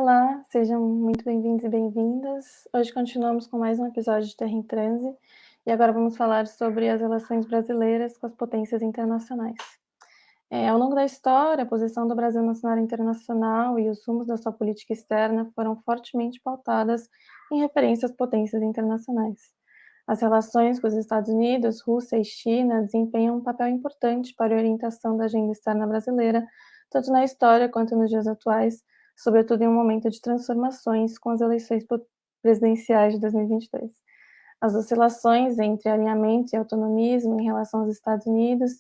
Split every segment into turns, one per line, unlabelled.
Olá, sejam muito bem-vindos e bem-vindas. Hoje continuamos com mais um episódio de Terra em Transe e agora vamos falar sobre as relações brasileiras com as potências internacionais. Ao longo da história, a posição do Brasil no cenário internacional e os rumos da sua política externa foram fortemente pautadas em referência às potências internacionais. As relações com os Estados Unidos, Rússia e China desempenham um papel importante para a orientação da agenda externa brasileira, tanto na história quanto nos dias atuais, sobretudo em um momento de transformações com as eleições presidenciais de 2022. As oscilações entre alinhamento e autonomismo em relação aos Estados Unidos,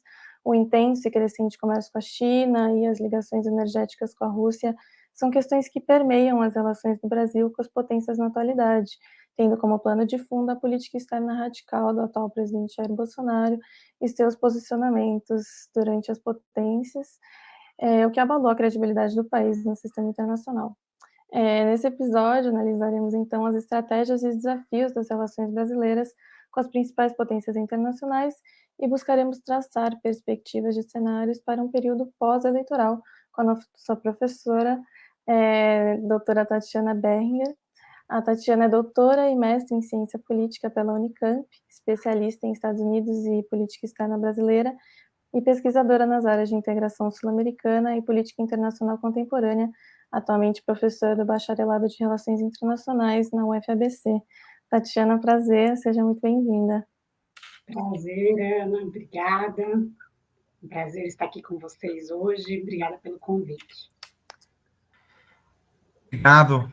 o intenso e crescente comércio com a China e as ligações energéticas com a Rússia são questões que permeiam as relações do Brasil com as potências na atualidade, tendo como plano de fundo a política externa radical do atual presidente Jair Bolsonaro e seus posicionamentos durante as potências, o que abalou a credibilidade do país no sistema internacional. Nesse episódio, analisaremos então as estratégias e desafios das relações brasileiras com as principais potências internacionais e buscaremos traçar perspectivas de cenários para um período pós-eleitoral com a nossa professora, doutora Tatiana Berringer. A Tatiana é doutora e mestre em ciência política pela Unicamp, especialista em Estados Unidos e política externa brasileira e pesquisadora nas áreas de integração sul-americana e política internacional contemporânea, atualmente professora do Bacharelado de Relações Internacionais na UFABC. Tatiana, prazer, seja muito bem-vinda.
Prazer, Ana, obrigada. Um prazer estar aqui com vocês hoje. Obrigada pelo convite.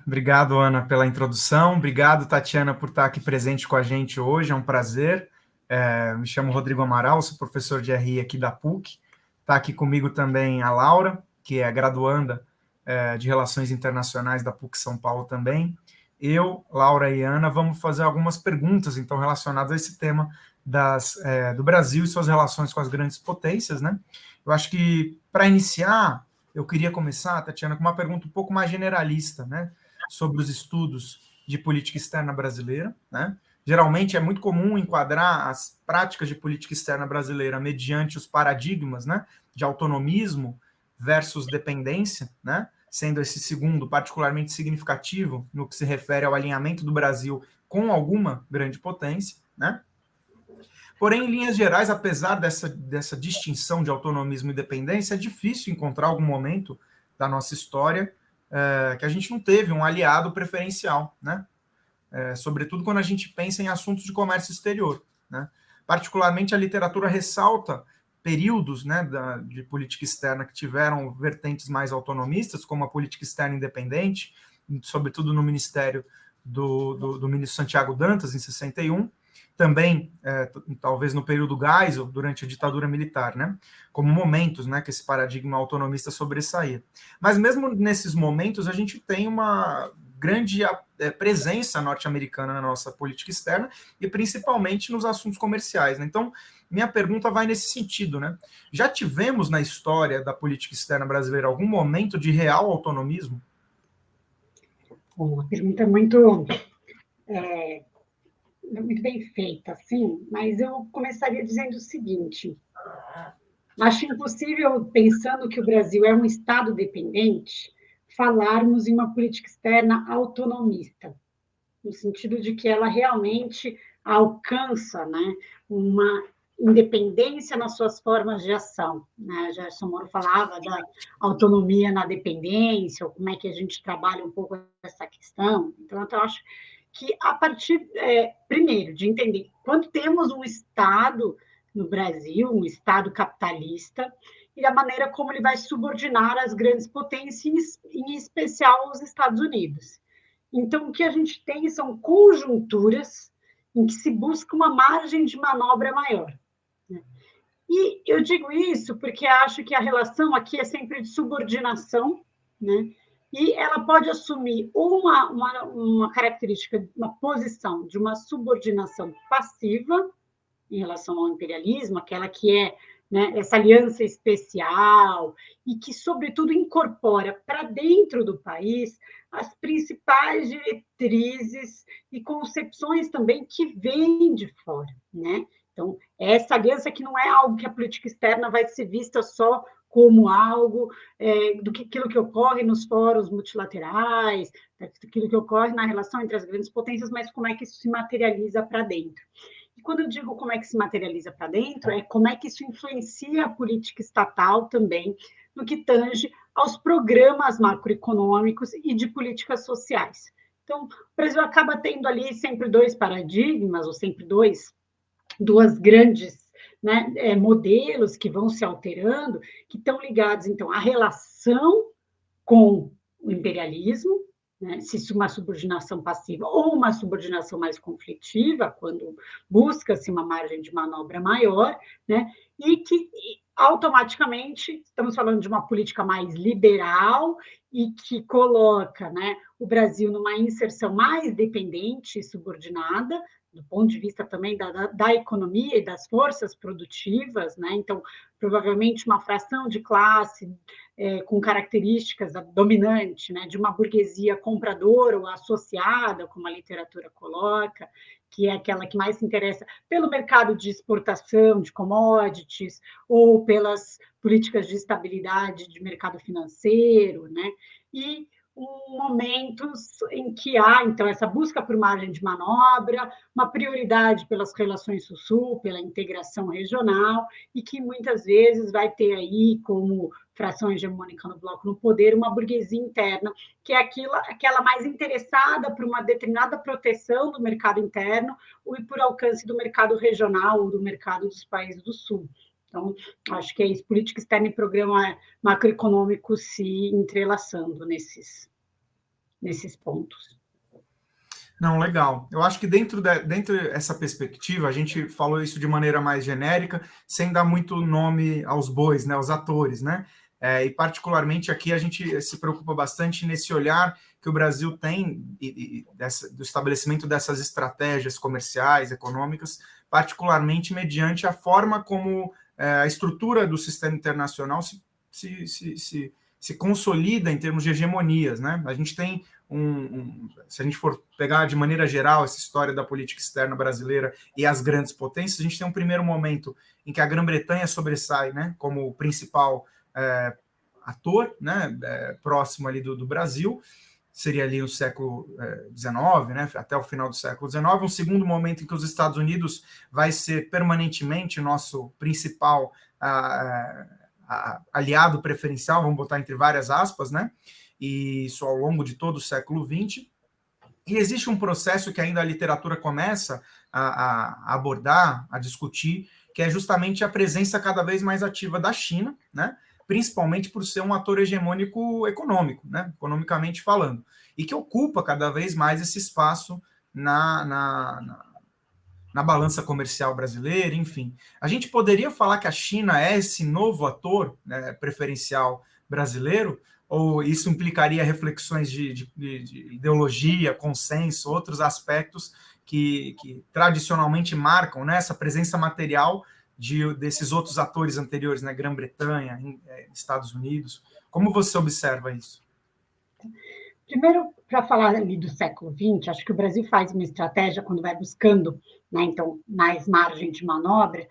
Obrigado, Ana, pela introdução. Obrigado, Tatiana, por estar aqui presente com a gente hoje. É um prazer. Me chamo Rodrigo Amaral, sou professor de RI aqui da PUC. Está aqui comigo também a Laura, que é graduanda de Relações Internacionais da PUC São Paulo também. Eu, Laura e Ana vamos fazer algumas perguntas, então, relacionadas a esse tema do Brasil e suas relações com as grandes potências, né? Eu acho que, para iniciar, eu queria começar, Tatiana, com uma pergunta um pouco mais generalista, né, sobre os estudos de política externa brasileira, né? Geralmente é muito comum enquadrar as práticas de política externa brasileira mediante os paradigmas, né, de autonomismo versus dependência, né, sendo esse segundo particularmente significativo no que se refere ao alinhamento do Brasil com alguma grande potência, né? Porém, em linhas gerais, apesar dessa distinção de autonomismo e dependência, é difícil encontrar algum momento da nossa história que a gente não teve um aliado preferencial, né? Sobretudo quando a gente pensa em assuntos de comércio exterior, né? Particularmente, a literatura ressalta períodos, né, de política externa que tiveram vertentes mais autonomistas, como a política externa independente, sobretudo no ministério do ministro Santiago Dantas, em 61, também, talvez no período Geisel, durante a ditadura militar, né, como momentos, né, que esse paradigma autonomista sobressaía. Mas mesmo nesses momentos, a gente tem uma grande presença norte-americana na nossa política externa e principalmente nos assuntos comerciais, né? Então, minha pergunta vai nesse sentido, né? Já tivemos na história da política externa brasileira algum momento de real autonomismo?
Bom, a pergunta é muito bem feita, sim, mas eu começaria dizendo o seguinte: acho impossível, pensando que o Brasil é um Estado dependente, falarmos em uma política externa autonomista, no sentido de que ela realmente alcança, né, uma independência nas suas formas de ação, né? Gerson Moro falava da autonomia na dependência, ou como é que a gente trabalha um pouco essa questão. Então, eu acho que a partir, primeiro, de entender quando temos um Estado no Brasil, um Estado capitalista, e a maneira como ele vai subordinar as grandes potências, em especial os Estados Unidos. Então, o que a gente tem são conjunturas em que se busca uma margem de manobra maior. E eu digo isso porque acho que a relação aqui é sempre de subordinação, né? E ela pode assumir uma característica, uma posição de uma subordinação passiva em relação ao imperialismo, aquela que é, né, essa aliança especial e que, sobretudo, incorpora para dentro do país as principais diretrizes e concepções também que vêm de fora, né? Então, essa aliança que não é algo que a política externa vai ser vista só como algo do que aquilo que ocorre nos fóruns multilaterais, daquilo que ocorre na relação entre as grandes potências, mas como é que isso se materializa para dentro. E quando eu digo como é que se materializa para dentro, é como é que isso influencia a política estatal também, no que tange aos programas macroeconômicos e de políticas sociais. Então, o Brasil acaba tendo ali sempre dois paradigmas, ou sempre duas grandes, né, modelos que vão se alterando, que estão ligados, então, à relação com o imperialismo, né, se isso é uma subordinação passiva ou uma subordinação mais conflitiva, quando busca-se uma margem de manobra maior, né, e que automaticamente estamos falando de uma política mais liberal e que coloca, né, o Brasil numa inserção mais dependente e subordinada, do ponto de vista também da economia e das forças produtivas, né? Então, provavelmente uma fração de classe com características dominante, né? De uma burguesia compradora ou associada, como a literatura coloca, que é aquela que mais se interessa pelo mercado de exportação de commodities ou pelas políticas de estabilidade de mercado financeiro, né? E momentos em que há, então, essa busca por margem de manobra, uma prioridade pelas relações sul-sul, pela integração regional, e que muitas vezes vai ter aí como fração hegemônica no bloco no poder uma burguesia interna, que é aquela mais interessada por uma determinada proteção do mercado interno e por alcance do mercado regional ou do mercado dos países do sul. Então, acho que é isso, política externa e programa macroeconômico se entrelaçando nesses pontos.
Não, legal. Eu acho que dentro dessa perspectiva, a gente falou isso de maneira mais genérica, sem dar muito nome aos bois, né, aos atores, né? E particularmente aqui a gente se preocupa bastante nesse olhar que o Brasil tem do estabelecimento dessas estratégias comerciais, econômicas, particularmente mediante a forma como a estrutura do sistema internacional se consolida em termos de hegemonias, né? A gente tem se a gente for pegar de maneira geral essa história da política externa brasileira e as grandes potências, a gente tem um primeiro momento em que a Grã-Bretanha sobressai, né, como o principal ator, né, próximo ali do Brasil, seria ali o século XIX, né, até o final do século XIX. Um segundo momento em que os Estados Unidos vai ser permanentemente nosso principal aliado preferencial, vamos botar entre várias aspas, né, e isso ao longo de todo o século XX. E existe um processo que ainda a literatura começa a abordar, a discutir, que é justamente a presença cada vez mais ativa da China, né? Principalmente por ser um ator hegemônico econômico, né? Economicamente falando, e que ocupa cada vez mais esse espaço na balança comercial brasileira, enfim. A gente poderia falar que a China é esse novo ator, né, preferencial brasileiro, ou isso implicaria reflexões de ideologia, consenso, outros aspectos que tradicionalmente marcam, né, essa presença material desses outros atores anteriores, né, Grã-Bretanha, Estados Unidos. Como você observa isso?
Primeiro, para falar ali do século XX, acho que o Brasil faz uma estratégia quando vai buscando, né, então, mais margem de manobra,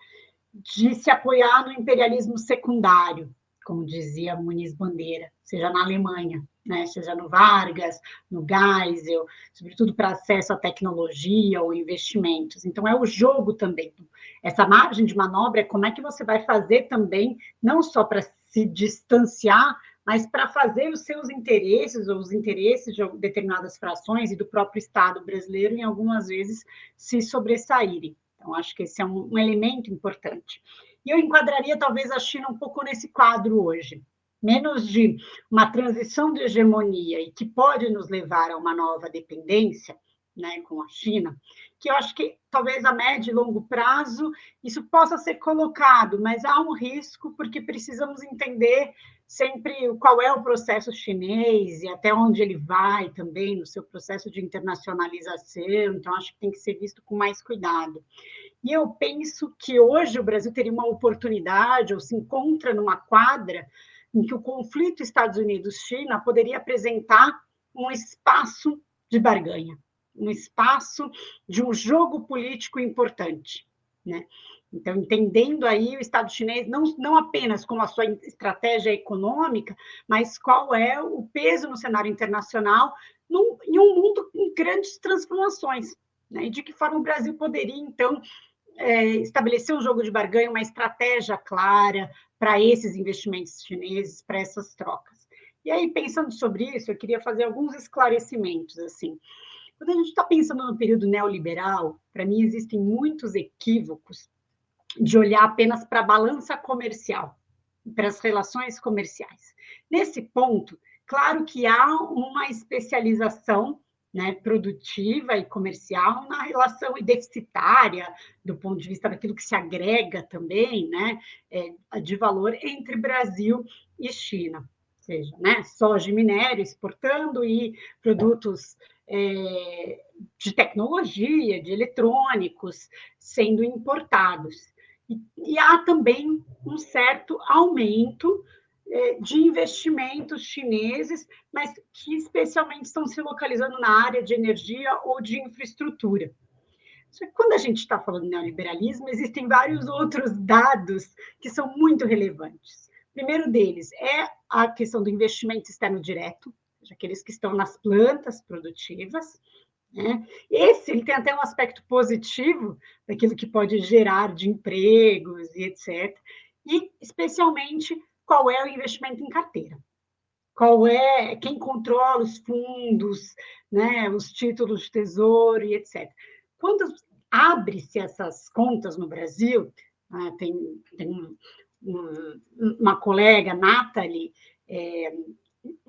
de se apoiar no imperialismo secundário, como dizia Muniz Bandeira, seja na Alemanha, né, seja no Vargas, no Geisel, sobretudo para acesso à tecnologia ou investimentos. Então, é o jogo também. Essa margem de manobra é como é que você vai fazer também, não só para se distanciar, mas para fazer os seus interesses, ou os interesses de determinadas frações e do próprio Estado brasileiro, em algumas vezes, se sobressaírem. Então, acho que esse é um elemento importante. E eu enquadraria, talvez, a China um pouco nesse quadro hoje. Menos de uma transição de hegemonia e que pode nos levar a uma nova dependência, né, com a China, que eu acho que talvez a médio e longo prazo isso possa ser colocado, mas há um risco porque precisamos entender sempre qual é o processo chinês e até onde ele vai também no seu processo de internacionalização, então acho que tem que ser visto com mais cuidado. E eu penso que hoje o Brasil teria uma oportunidade ou se encontra numa quadra em que o conflito Estados Unidos-China poderia apresentar um espaço de barganha, um espaço de um jogo político importante. né? Então, entendendo aí o Estado chinês, não apenas como a sua estratégia econômica, mas qual é o peso no cenário internacional em um mundo em grandes transformações, né? E de que forma o Brasil poderia, então, estabelecer um jogo de barganha, uma estratégia clara para esses investimentos chineses, para essas trocas. E aí, pensando sobre isso, eu queria fazer alguns esclarecimentos, assim. Quando a gente está pensando no período neoliberal, para mim existem muitos equívocos de olhar apenas para a balança comercial, para as relações comerciais. Nesse ponto, claro que há uma especialização, né, produtiva e comercial na relação deficitária, do ponto de vista daquilo que se agrega também, né, de valor entre Brasil e China. Ou seja, né, soja e minério exportando e produtos de tecnologia, de eletrônicos sendo importados. E há também um certo aumento de investimentos chineses, mas que especialmente estão se localizando na área de energia ou de infraestrutura. Só que quando a gente está falando de neoliberalismo, existem vários outros dados que são muito relevantes. O primeiro deles é a questão do investimento externo direto, aqueles que estão nas plantas produtivas, né? Esse ele tem até um aspecto positivo daquilo que pode gerar de empregos e etc. E, especialmente, qual é o investimento em carteira? Qual é quem controla os fundos, né, os títulos de tesouro e etc. Quando abre-se essas contas no Brasil, tem uma colega, Nathalie,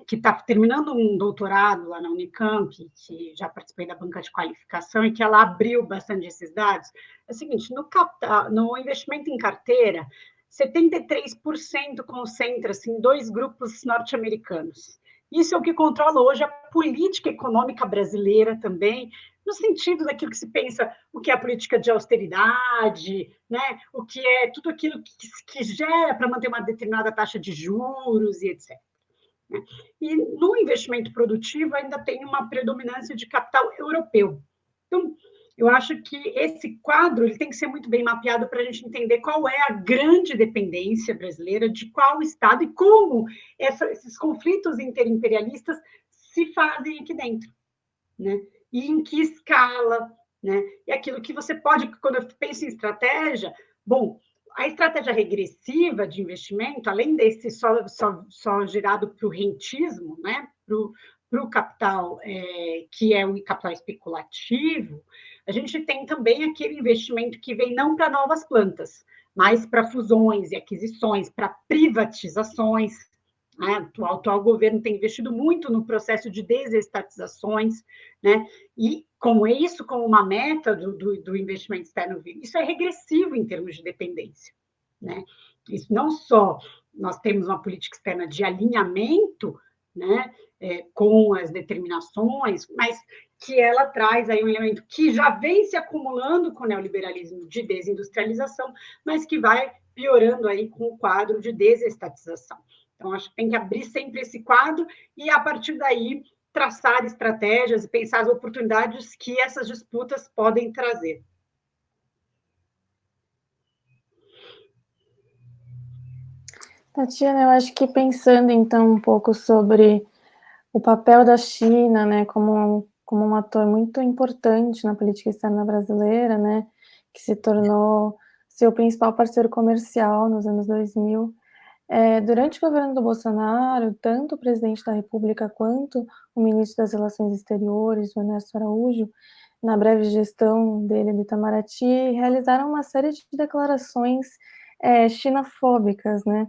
que está terminando um doutorado lá na Unicamp, que já participei da banca de qualificação, e que ela abriu bastante esses dados, é o seguinte, no investimento em carteira, 73% concentra-se em 2 grupos norte-americanos. Isso é o que controla hoje a política econômica brasileira também, no sentido daquilo que se pensa, o que é a política de austeridade, né? O que é tudo aquilo que gera para manter uma determinada taxa de juros e etc. E no investimento produtivo ainda tem uma predominância de capital europeu. Então, eu acho que esse quadro ele tem que ser muito bem mapeado para a gente entender qual é a grande dependência brasileira de qual Estado e como esses conflitos interimperialistas se fazem aqui dentro, né? E em que escala, né? E aquilo que você pode, quando eu penso em estratégia, bom, a estratégia regressiva de investimento, além desse só girado para o rentismo, né? Para o capital, que é o capital especulativo, a gente tem também aquele investimento que vem não para novas plantas, mas para fusões e aquisições, para privatizações. Né? O atual governo tem investido muito no processo de desestatizações, né? E como isso como uma meta do investimento externo, isso é regressivo em termos de dependência, né? Isso não só nós temos uma política externa de alinhamento, né, com as determinações, mas que ela traz aí um elemento que já vem se acumulando com o neoliberalismo de desindustrialização, mas que vai piorando aí com o quadro de desestatização. Então, acho que tem que abrir sempre esse quadro e, a partir daí, traçar estratégias e pensar as oportunidades que essas disputas podem trazer.
Tatiana, eu acho que pensando, então, um pouco sobre o papel da China, né, como um ator muito importante na política externa brasileira, né, que se tornou seu principal parceiro comercial nos anos 2000. Durante o governo do Bolsonaro, tanto o presidente da República quanto o ministro das Relações Exteriores, o Ernesto Araújo, na breve gestão dele do Itamaraty, realizaram uma série de declarações xenofóbicas, né,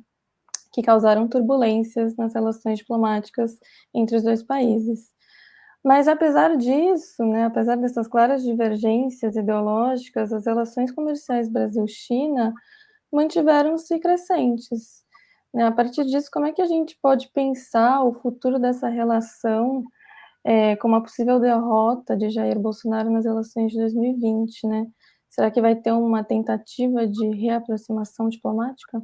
que causaram turbulências nas relações diplomáticas entre os dois países. Mas apesar disso, né, apesar dessas claras divergências ideológicas, as relações comerciais Brasil-China mantiveram-se crescentes. Né? A partir disso, como é que a gente pode pensar o futuro dessa relação como a possível derrota de Jair Bolsonaro nas eleições de 2020, né? Será que vai ter uma tentativa de reaproximação diplomática?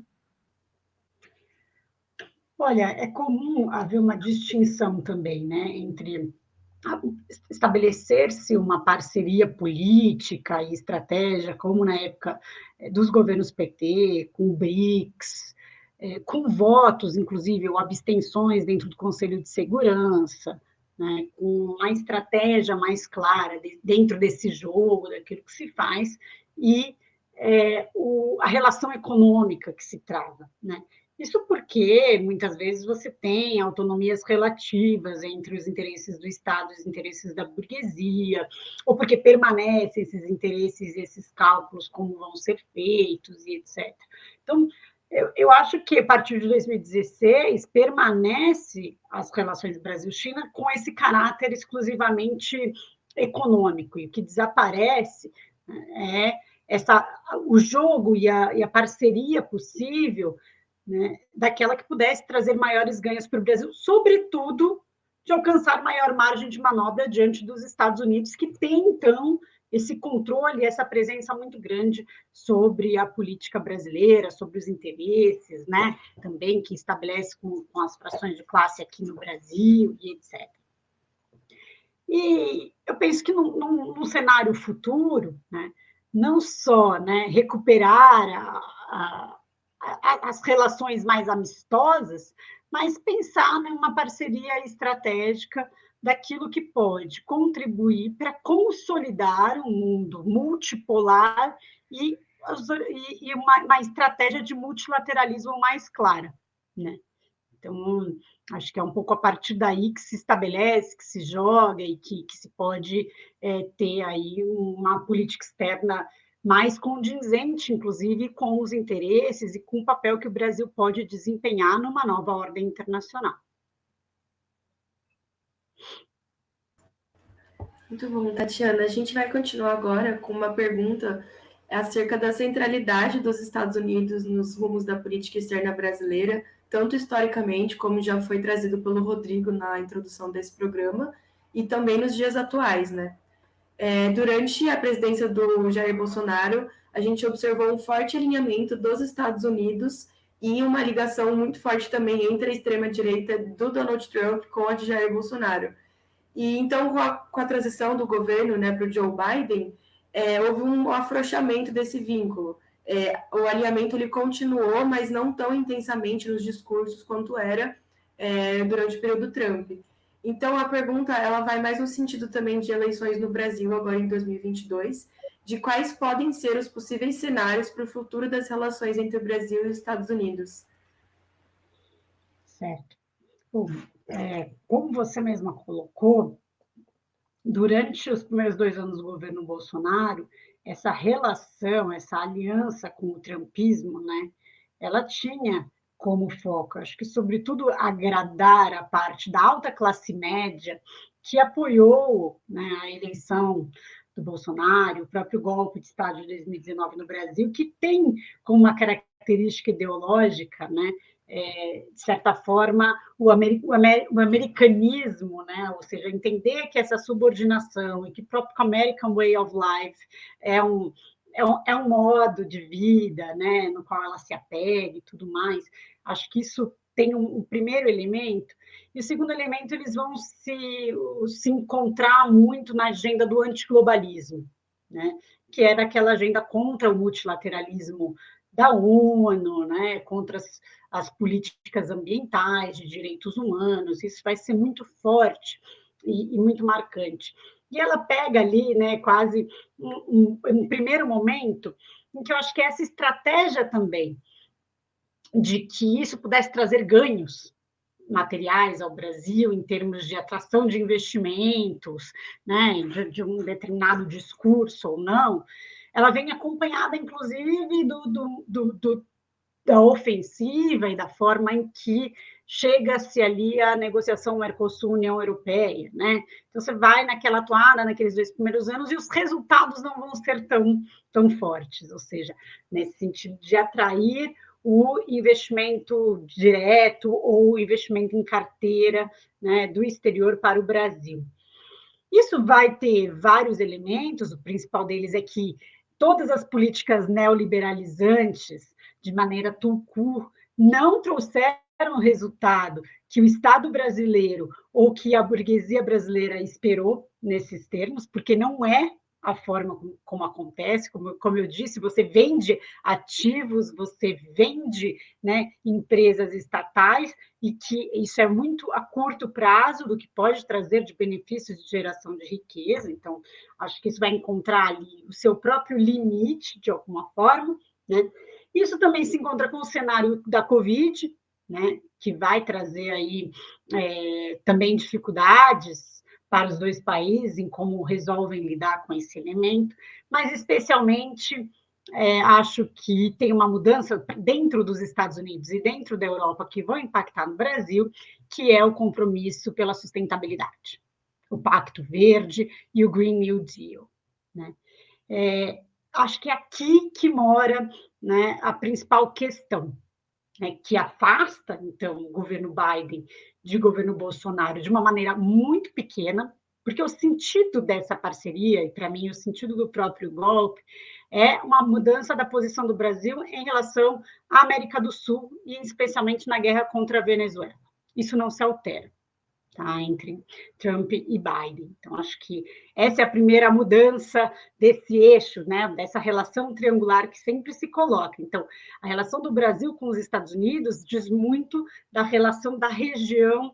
Olha, é comum haver uma distinção também, né, entre estabelecer-se uma parceria política e estratégia, como na época dos governos PT, com o BRICS, com votos, inclusive, ou abstenções dentro do Conselho de Segurança, né, com uma estratégia mais clara dentro desse jogo, daquilo que se faz, e a relação econômica que se trava, né? Isso porque, muitas vezes, você tem autonomias relativas entre os interesses do Estado e os interesses da burguesia, ou porque permanecem esses interesses, esses cálculos, como vão ser feitos, e etc. Então, eu acho que, a partir de 2016, permanece as relações Brasil-China com esse caráter exclusivamente econômico, e o que desaparece o jogo e a parceria possível, né, daquela que pudesse trazer maiores ganhos para o Brasil, sobretudo de alcançar maior margem de manobra diante dos Estados Unidos, que tem, então, esse controle, essa presença muito grande sobre a política brasileira, sobre os interesses, né, também que estabelece com as frações de classe aqui no Brasil, e etc. E eu penso que num cenário futuro, né, não só, né, recuperar as relações mais amistosas, mas pensar numa parceria estratégica daquilo que pode contribuir para consolidar um mundo multipolar e uma estratégia de multilateralismo mais clara, né? Então, acho que é um pouco a partir daí que se estabelece, que se joga e que se pode ter aí uma política externa mais condizente, inclusive, com os interesses e com o papel que o Brasil pode desempenhar numa nova ordem internacional.
Muito bom, Tatiana. A gente vai continuar agora com uma pergunta acerca da centralidade dos Estados Unidos nos rumos da política externa brasileira, tanto historicamente, como já foi trazido pelo Rodrigo na introdução desse programa, e também nos dias atuais, né? Durante a presidência do Jair Bolsonaro, a gente observou um forte alinhamento dos Estados Unidos e uma ligação muito forte também entre a extrema-direita do Donald Trump com a de Jair Bolsonaro. E então, com a transição do governo, né, para o Joe Biden, houve um afrouxamento desse vínculo. O alinhamento ele continuou, mas não tão intensamente nos discursos quanto era durante o período Trump. Então, a pergunta ela vai mais no sentido também de eleições no Brasil, agora em 2022, de quais podem ser os possíveis cenários para o futuro das relações entre o Brasil e os Estados Unidos.
Certo. Bom, como você mesma colocou, durante os primeiros 2 anos do governo Bolsonaro, essa relação, essa aliança com o trumpismo, né, ela tinha como foco, acho que, sobretudo, agradar a parte da alta classe média que apoiou, né, a eleição do Bolsonaro, o próprio golpe de Estado de 2019 no Brasil, que tem como uma característica ideológica, né, de certa forma, o americanismo, né? Ou seja, entender que essa subordinação e que o próprio American Way of Life é um modo de vida, né? No qual ela se apega e tudo mais. Acho que isso tem um primeiro elemento. E o segundo elemento, eles vão se encontrar muito na agenda do antiglobalismo, né? Que era aquela agenda contra o multilateralismo da ONU, né? Contra as políticas ambientais, de direitos humanos, isso vai ser muito forte e muito marcante. E ela pega ali, né, quase um primeiro momento em que eu acho que essa estratégia também de que isso pudesse trazer ganhos materiais ao Brasil em termos de atração de investimentos, né, de um determinado discurso ou não, ela vem acompanhada, inclusive, da ofensiva e da forma em que chega-se ali a negociação Mercosul-União Europeia, né? Então, você vai naquela toada, naqueles 2 primeiros anos, e os resultados não vão ser tão fortes, ou seja, nesse sentido de atrair o investimento direto ou o investimento em carteira, né, do exterior para o Brasil. Isso vai ter vários elementos, o principal deles é que todas as políticas neoliberalizantes, de maneira tout court, não trouxeram um resultado que o Estado brasileiro ou que a burguesia brasileira esperou nesses termos, porque não é a forma como acontece, como eu disse, você vende ativos, você vende, né, empresas estatais, e que isso é muito a curto prazo do que pode trazer de benefícios de geração de riqueza. Então, acho que isso vai encontrar ali o seu próprio limite, de alguma forma, né? Isso também se encontra com o cenário da Covid, né, que vai trazer aí também dificuldades para os dois países em como resolvem lidar com esse elemento, mas especialmente acho que tem uma mudança dentro dos Estados Unidos e dentro da Europa que vão impactar no Brasil, que é o compromisso pela sustentabilidade, o Pacto Verde e o Green New Deal, né? Acho que é aqui que mora, né, a principal questão, né, que afasta, então, o governo Biden de governo Bolsonaro de uma maneira muito pequena, porque o sentido dessa parceria, e para mim o sentido do próprio golpe, é uma mudança da posição do Brasil em relação à América do Sul, e especialmente na guerra contra a Venezuela. Isso não se altera. Tá, entre Trump e Biden. Então, acho que essa é a primeira mudança desse eixo, né, dessa relação triangular que sempre se coloca. Então, a relação do Brasil com os Estados Unidos diz muito da relação da região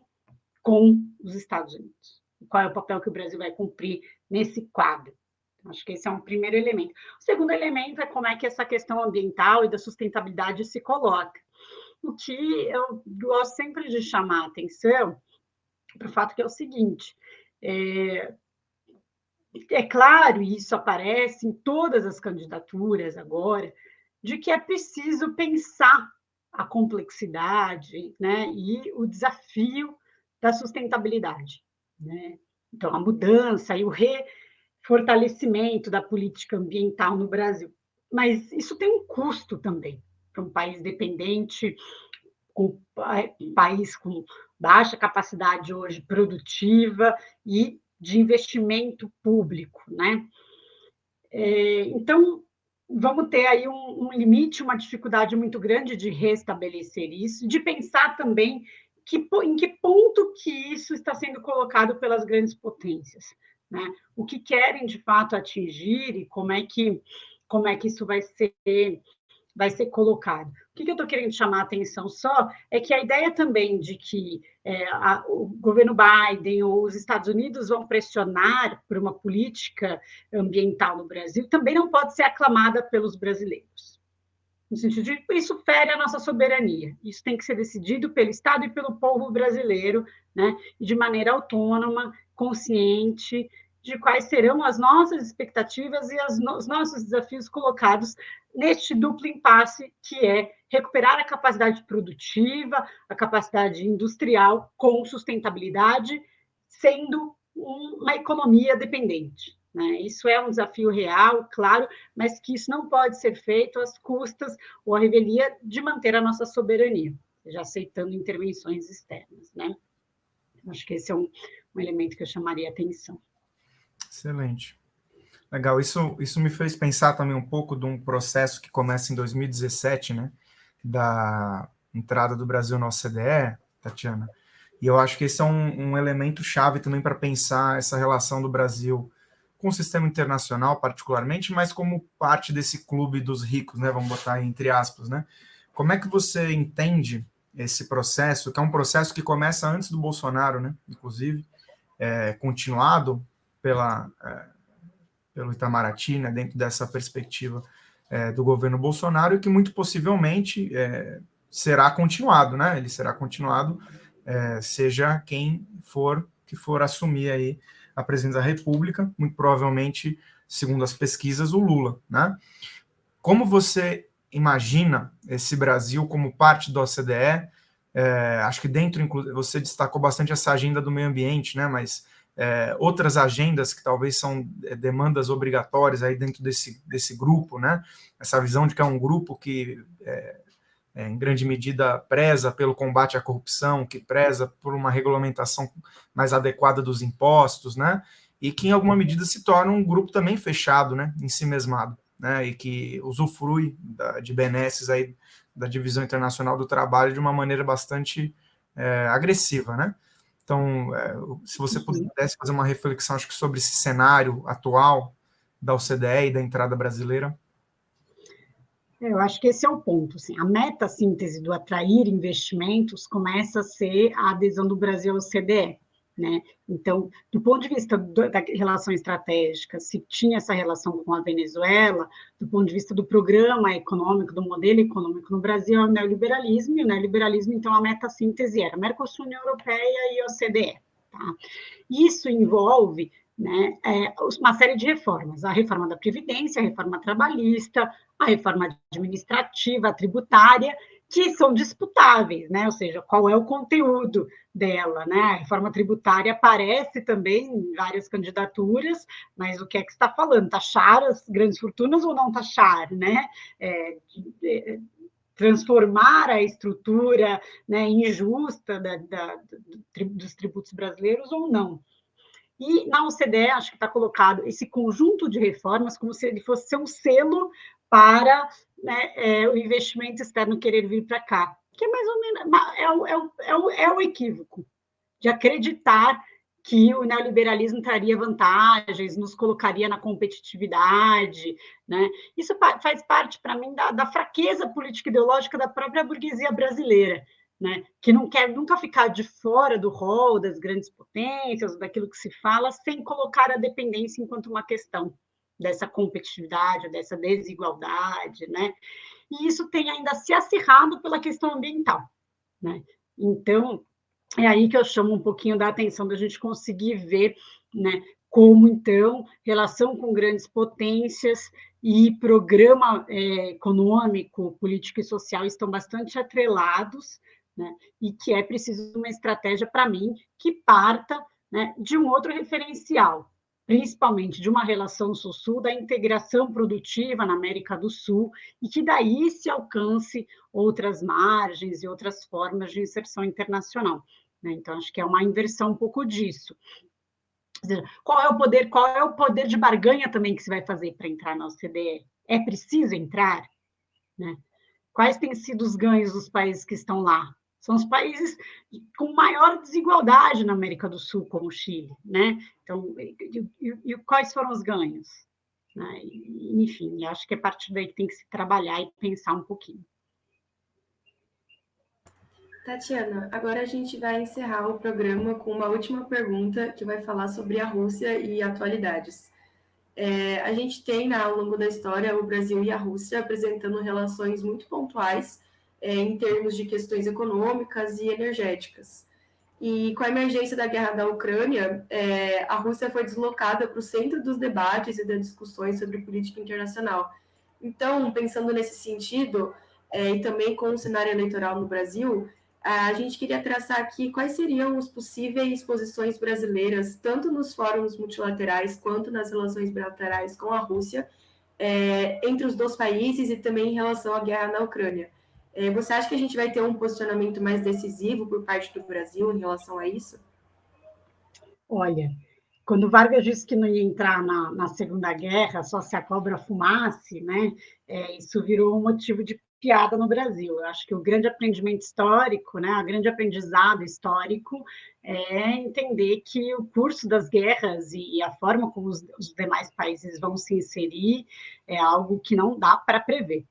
com os Estados Unidos. Qual é o papel que o Brasil vai cumprir nesse quadro? Então, acho que esse é um primeiro elemento. O segundo elemento é como é que essa questão ambiental e da sustentabilidade se coloca. O que eu gosto sempre de chamar a atenção para o fato que é o seguinte, claro, e isso aparece em todas as candidaturas agora, de que é preciso pensar a complexidade, né, e o desafio da sustentabilidade, né? Então, a mudança e o refortalecimento da política ambiental no Brasil. Mas isso tem um custo também para um país dependente, um país com baixa capacidade hoje produtiva e de investimento público, né? Então, vamos ter aí um limite, uma dificuldade muito grande de restabelecer isso, de pensar também em que ponto que isso está sendo colocado pelas grandes potências, né? O que querem, de fato, atingir e como é que isso vai ser colocado. O que eu estou querendo chamar a atenção só é que a ideia também de que o governo Biden ou os Estados Unidos vão pressionar por uma política ambiental no Brasil também não pode ser aclamada pelos brasileiros. No sentido de que isso fere a nossa soberania. Isso tem que ser decidido pelo Estado e pelo povo brasileiro, né? E de maneira autônoma, consciente, de quais serão as nossas expectativas e os nossos desafios colocados neste duplo impasse, que é recuperar a capacidade produtiva, a capacidade industrial com sustentabilidade, sendo uma economia dependente, né? Isso é um desafio real, claro, mas que isso não pode ser feito às custas ou à revelia de manter a nossa soberania, já aceitando intervenções externas, né? Acho que esse é um elemento que eu chamaria a atenção.
Excelente. Legal, isso me fez pensar também um pouco de um processo que começa em 2017, né, da entrada do Brasil na OCDE, Tatiana, e eu acho que esse é um elemento chave também para pensar essa relação do Brasil com o sistema internacional, particularmente, mas como parte desse clube dos ricos, né, vamos botar aí entre aspas, né? Como é que você entende esse processo, que é um processo que começa antes do Bolsonaro, né, inclusive, continuado pelo Itamaraty, né, dentro dessa perspectiva do governo Bolsonaro, e que muito possivelmente será continuado, né? Ele será continuado, seja quem for que for assumir aí a presidência da República, muito provavelmente, segundo as pesquisas, o Lula, né? Como você imagina esse Brasil como parte da OCDE? Acho que dentro, você destacou bastante essa agenda do meio ambiente, né? Mas outras agendas que talvez são demandas obrigatórias aí dentro desse grupo, né? Essa visão de que é um grupo que, em grande medida, preza pelo combate à corrupção, que preza por uma regulamentação mais adequada dos impostos, né? E que, em alguma medida, se torna um grupo também fechado, né? Em si mesmado. né, e que usufrui de benesses aí da divisão internacional do trabalho de uma maneira bastante agressiva, né? Então, se você pudesse fazer uma reflexão, acho que sobre esse cenário atual da OCDE e da entrada brasileira.
Eu acho que esse é o ponto. Assim, a meta-síntese do atrair investimentos começa a ser a adesão do Brasil ao OCDE. Né? Então, do ponto de vista da relação estratégica, se tinha essa relação com a Venezuela, do ponto de vista do programa econômico, do modelo econômico no Brasil, é o neoliberalismo, e o neoliberalismo, então, a meta-síntese era Mercosul, União Europeia e OCDE. Tá? Isso envolve, né, uma série de reformas, a reforma da Previdência, a reforma trabalhista, a reforma administrativa, a tributária, que são disputáveis, né? Ou seja, qual é o conteúdo dela, né? A reforma tributária aparece também em várias candidaturas, mas o que é que está falando? Taxar as grandes fortunas ou não taxar, né? Transformar a estrutura, né, injusta dos tributos brasileiros ou não. E na OCDE, acho que está colocado esse conjunto de reformas como se ele fosse ser um selo para, né, o investimento externo querer vir para cá, que é mais ou menos o equívoco de acreditar que o neoliberalismo traria vantagens, nos colocaria na competitividade, né? Isso faz parte, para mim, da fraqueza política ideológica da própria burguesia brasileira, né? Que não quer nunca ficar de fora do rol das grandes potências, daquilo que se fala, sem colocar a dependência enquanto uma questão dessa competitividade, dessa desigualdade, né? E isso tem ainda se acirrado pela questão ambiental, né? Então, é aí que eu chamo um pouquinho da atenção da gente conseguir ver, né, como, então, relação com grandes potências e programa econômico, político e social estão bastante atrelados, né, e que é preciso uma estratégia, para mim, que parta, né, de um outro referencial, principalmente de uma relação sul-sul, da integração produtiva na América do Sul, e que daí se alcance outras margens e outras formas de inserção internacional. Então, acho que é uma inversão um pouco disso. Qual é o poder de barganha também que se vai fazer para entrar na OCDE? É preciso entrar? Né? Quais têm sido os ganhos dos países que estão lá? São os países com maior desigualdade na América do Sul, como o Chile. Né? Então, e quais foram os ganhos? Né? Enfim, acho que é a partir daí que tem que se trabalhar e pensar um pouquinho.
Tatiana, agora a gente vai encerrar o programa com uma última pergunta que vai falar sobre a Rússia e atualidades. A gente tem, ao longo da história, o Brasil e a Rússia apresentando relações muito pontuais em termos de questões econômicas e energéticas. E com a emergência da guerra da Ucrânia, a Rússia foi deslocada para o centro dos debates e das discussões sobre política internacional. Então, pensando nesse sentido, e também com o cenário eleitoral no Brasil, a gente queria traçar aqui quais seriam as possíveis posições brasileiras, tanto nos fóruns multilaterais quanto nas relações bilaterais com a Rússia, entre os dois países e também em relação à guerra na Ucrânia. Você acha que a gente vai ter um posicionamento mais decisivo por parte do Brasil em relação a isso?
Olha, quando Vargas disse que não ia entrar na Segunda Guerra, só se a cobra fumasse, né? Isso virou um motivo de piada no Brasil. Eu acho que o grande aprendimento histórico, né, o grande aprendizado histórico é entender que o curso das guerras e a forma como os demais países vão se inserir é algo que não dá para prever.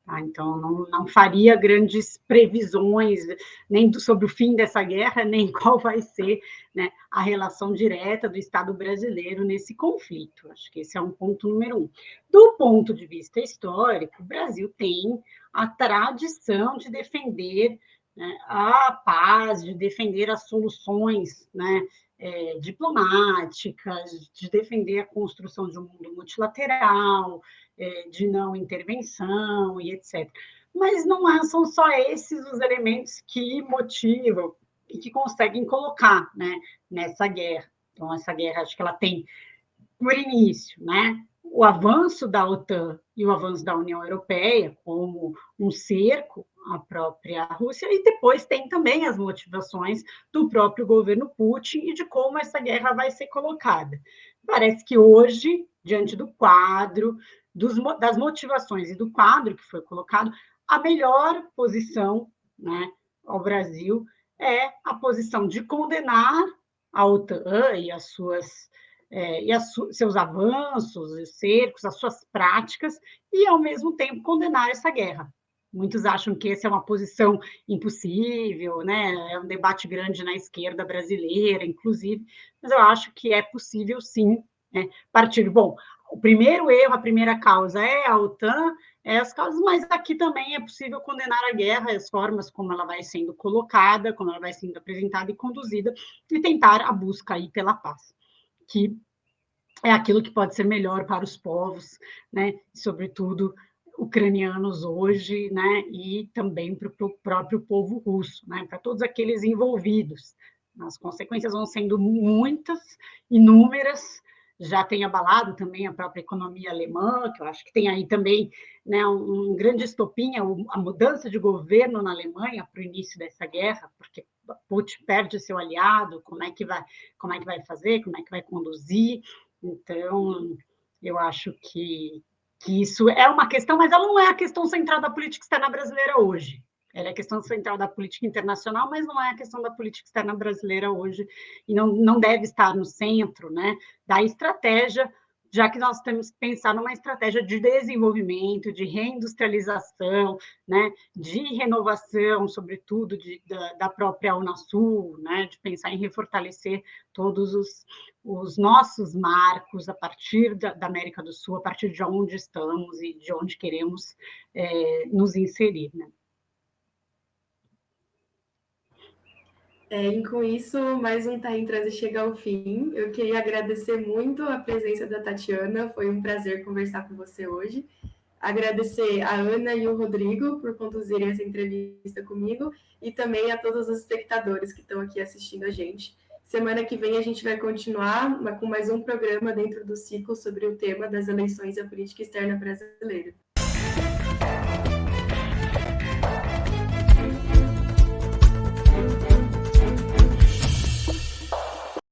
Tá? Então, não faria grandes previsões nem sobre o fim dessa guerra, nem qual vai ser, né, a relação direta do Estado brasileiro nesse conflito. Acho que esse é um ponto número 1. Do ponto de vista histórico, o Brasil tem a tradição de defender, né, a paz, de defender as soluções, né, diplomáticas, de defender a construção de um mundo multilateral, de não intervenção e etc. Mas não são só esses os elementos que motivam e que conseguem colocar, né, nessa guerra. Então, essa guerra, acho que ela tem, por início, né, o avanço da OTAN e o avanço da União Europeia como um cerco à própria Rússia, e depois tem também as motivações do próprio governo Putin e de como essa guerra vai ser colocada. Parece que hoje, diante do quadro, das motivações e do quadro que foi colocado, a melhor posição, né, ao Brasil é a posição de condenar a OTAN e seus avanços, os cercos, as suas práticas, e, ao mesmo tempo, condenar essa guerra. Muitos acham que essa é uma posição impossível, né? É um debate grande na esquerda brasileira, inclusive, mas eu acho que é possível, sim, né? Partir. Bom, o primeiro erro, a primeira causa é a OTAN, as causas, mas aqui também é possível condenar a guerra, as formas como ela vai sendo colocada, como ela vai sendo apresentada e conduzida, e tentar a busca aí pela paz, que é aquilo que pode ser melhor para os povos, né? Sobretudo ucranianos hoje, né? E também para o próprio povo russo, né? Para todos aqueles envolvidos. As consequências vão sendo muitas, inúmeras, já tem abalado também a própria economia alemã, que eu acho que tem aí também, né, um grande estopim, a mudança de governo na Alemanha para o início dessa guerra, porque Putin perde seu aliado, como é que vai fazer, como é que vai conduzir. Então, eu acho que isso é uma questão, mas ela não é a questão central da política externa brasileira hoje. Ela é a questão central da política internacional, mas não é a questão da política externa brasileira hoje, e não deve estar no centro, né, da estratégia, já que nós temos que pensar numa estratégia de desenvolvimento, de reindustrialização, né, de renovação, sobretudo da própria Unasul, né, de pensar em refortalecer todos os nossos marcos a partir da América do Sul, a partir de onde estamos e de onde queremos nos inserir, né?
E com isso, mais um Tá em Transe chega ao fim. Eu queria agradecer muito a presença da Tatiana, foi um prazer conversar com você hoje. Agradecer a Ana e o Rodrigo por conduzirem essa entrevista comigo e também a todos os espectadores que estão aqui assistindo a gente. Semana que vem a gente vai continuar com mais um programa dentro do ciclo sobre o tema das eleições e a política externa brasileira.